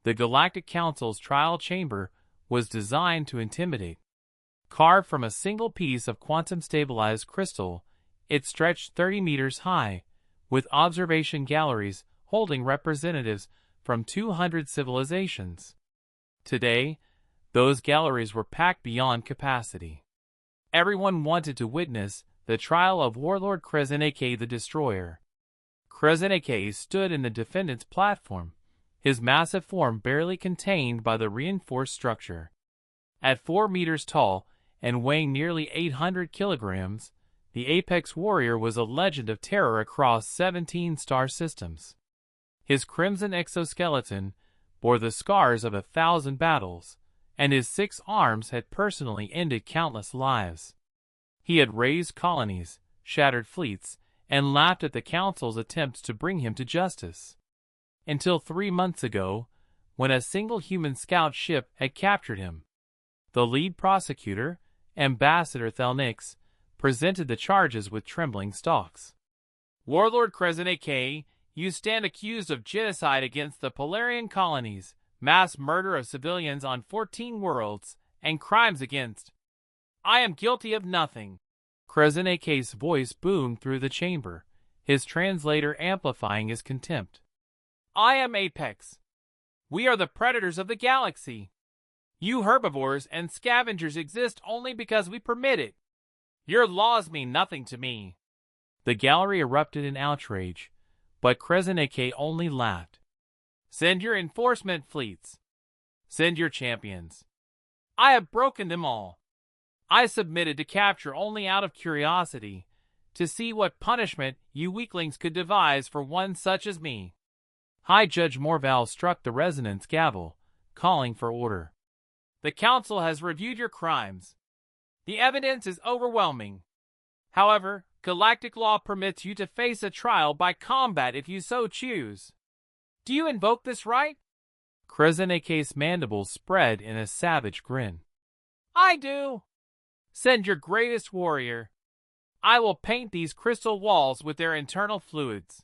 The Galactic Council's trial chamber was designed to intimidate. Carved from a single piece of quantum-stabilized crystal, it stretched 30 meters high, with observation galleries holding representatives from 200 civilizations. Today, those galleries were packed beyond capacity. Everyone wanted to witness the trial of Warlord Krezeneke the Destroyer. Krezeneke stood in the defendant's platform, his massive form barely contained by the reinforced structure. At 4 meters tall and weighing nearly 800 kilograms, the Apex Warrior was a legend of terror across 17 star systems. His crimson exoskeleton bore the scars of 1,000 battles, and his 6 arms had personally ended countless lives. He had raised colonies, shattered fleets, and laughed at the Council's attempts to bring him to justice. Until 3 months ago, when a single human scout ship had captured him. The lead prosecutor, Ambassador Thelnix, presented the charges with trembling stalks. Warlord Krezeneke, you stand accused of genocide against the Polarian colonies, mass murder of civilians on 14 worlds, and crimes against. I am guilty of nothing. Krezeneke's voice boomed through the chamber, his translator amplifying his contempt. I am Apex. We are the predators of the galaxy. You herbivores and scavengers exist only because we permit it. Your laws mean nothing to me. The gallery erupted in outrage, but Krezeneke only laughed. Send your enforcement fleets. Send your champions. I have broken them all. I submitted to capture only out of curiosity, to see what punishment you weaklings could devise for one such as me. High Judge Morval struck the resonance gavel, calling for order. The Council has reviewed your crimes. The evidence is overwhelming. However, galactic law permits you to face a trial by combat if you so choose. Do you invoke this right? Krezeneke's mandibles spread in a savage grin. I do. Send your greatest warrior. I will paint these crystal walls with their internal fluids.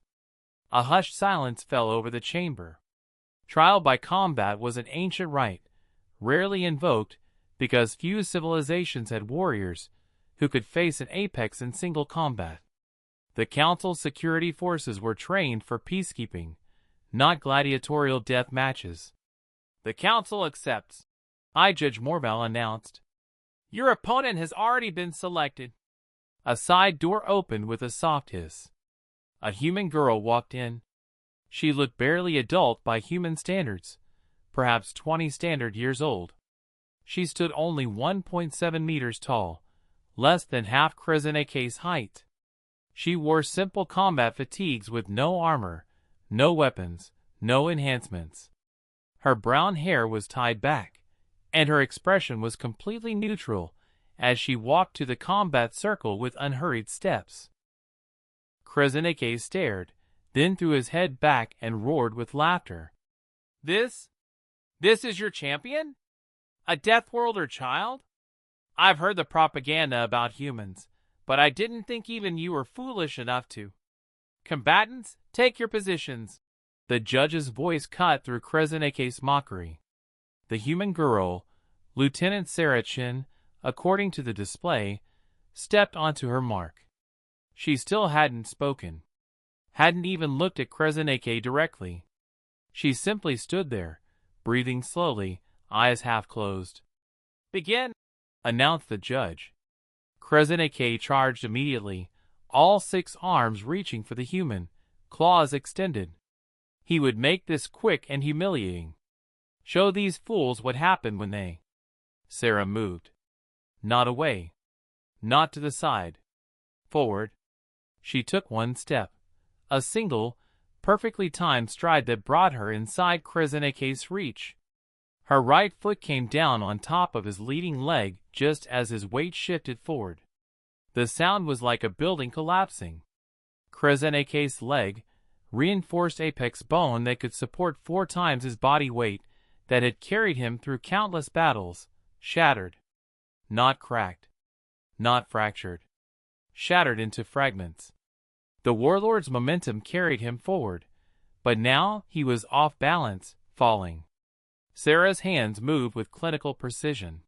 A hushed silence fell over the chamber. Trial by combat was an ancient rite, rarely invoked because few civilizations had warriors who could face an apex in single combat. The Council's security forces were trained for peacekeeping, not gladiatorial death matches. The Council accepts, Judge Morval announced. Your opponent has already been selected. A side door opened with a soft hiss. A human girl walked in. She looked barely adult by human standards, perhaps 20 standard years old. She stood only 1.7 meters tall, less than half Krezeneke's height. She wore simple combat fatigues with no armor, no weapons, no enhancements. Her brown hair was tied back, and her expression was completely neutral as she walked to the combat circle with unhurried steps. Krezeneke stared, then threw his head back and roared with laughter. This is your champion? A Deathworlder child? I've heard the propaganda about humans, but I didn't think even you were foolish enough to. Combatants, take your positions. The judge's voice cut through Krezeneke's mockery. The human girl, Lieutenant Sarah Chin, according to the display, stepped onto her mark. She still hadn't spoken, hadn't even looked at Krezeneke directly. She simply stood there, breathing slowly, eyes half closed. Begin, announced the judge. Krezeneke charged immediately, all 6 arms reaching for the human, claws extended. He would make this quick and humiliating. Show these fools what happened when they... Sarah moved. Not away. Not to the side. Forward. She took one step. A single, perfectly timed stride that brought her inside Krezeneke's reach. Her right foot came down on top of his leading leg just as his weight shifted forward. The sound was like a building collapsing. Krezeneke's leg, reinforced apex bone that could support 4 times his body weight that had carried him through countless battles, shattered. Not cracked. Not fractured. Shattered into fragments. The Warlord's momentum carried him forward, but now he was off balance, falling. Sarah's hands moved with clinical precision.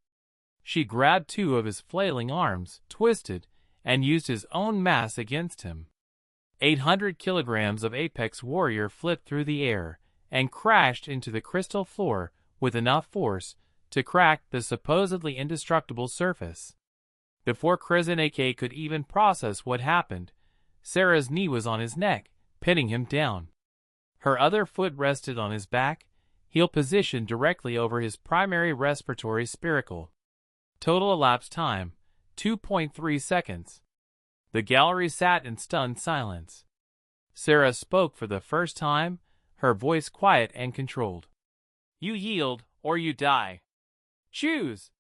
She grabbed two of his flailing arms, twisted, and used his own mass against him. 800 kilograms of Apex Warrior flipped through the air and crashed into the crystal floor with enough force to crack the supposedly indestructible surface. Before Krasineke could even process what happened, Sarah's knee was on his neck, pinning him down. Her other foot rested on his back, heel positioned directly over his primary respiratory spiracle. Total elapsed time, 2.3 seconds. The gallery sat in stunned silence. Sarah spoke for the first time, her voice quiet and controlled. "You yield, or you die. Choose."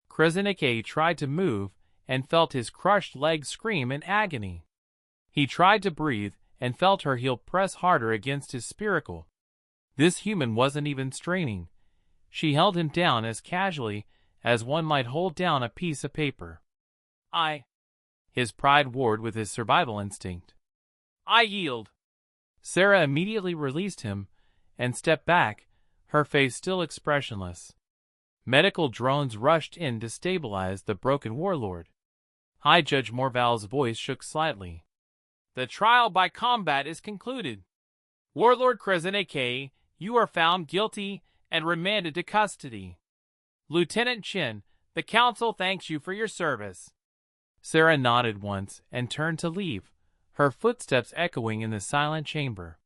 Krasineke tried to move and felt his crushed legs scream in agony. He tried to breathe and felt her heel press harder against his spiracle. This human wasn't even straining. She held him down as casually as one might hold down a piece of paper. His pride warred with his survival instinct. "I yield." Sarah immediately released him and stepped back, her face still expressionless. Medical drones rushed in to stabilize the broken warlord. High Judge Morval's voice shook slightly. "The trial by combat is concluded. Warlord Krasineke, you are found guilty and remanded to custody. Lieutenant Chin, the council thanks you for your service." Sarah nodded once and turned to leave, her footsteps echoing in the silent chamber.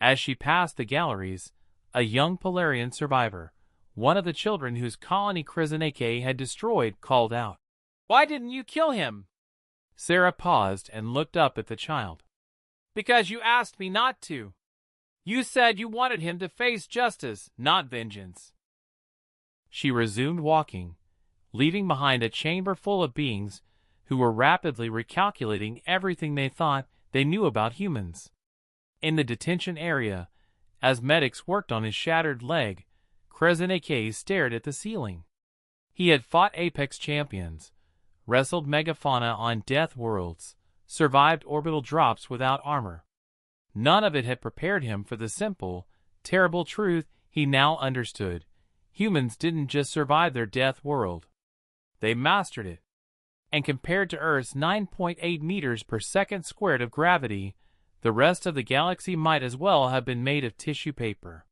As she passed the galleries, a young Polarian survivor, one of the children whose colony Krasineke had destroyed, called out, "Why didn't you kill him?" Sarah paused and looked up at the child. "Because you asked me not to. You said you wanted him to face justice, not vengeance." She resumed walking, leaving behind a chamber full of beings who were rapidly recalculating everything they thought they knew about humans. In the detention area, as medics worked on his shattered leg, Krasineke stared at the ceiling. He had fought Apex champions, wrestled megafauna on death worlds, survived orbital drops without armor. None of it had prepared him for the simple, terrible truth he now understood. Humans didn't just survive their death world. They mastered it. And compared to Earth's 9.8 meters per second squared of gravity, the rest of the galaxy might as well have been made of tissue paper.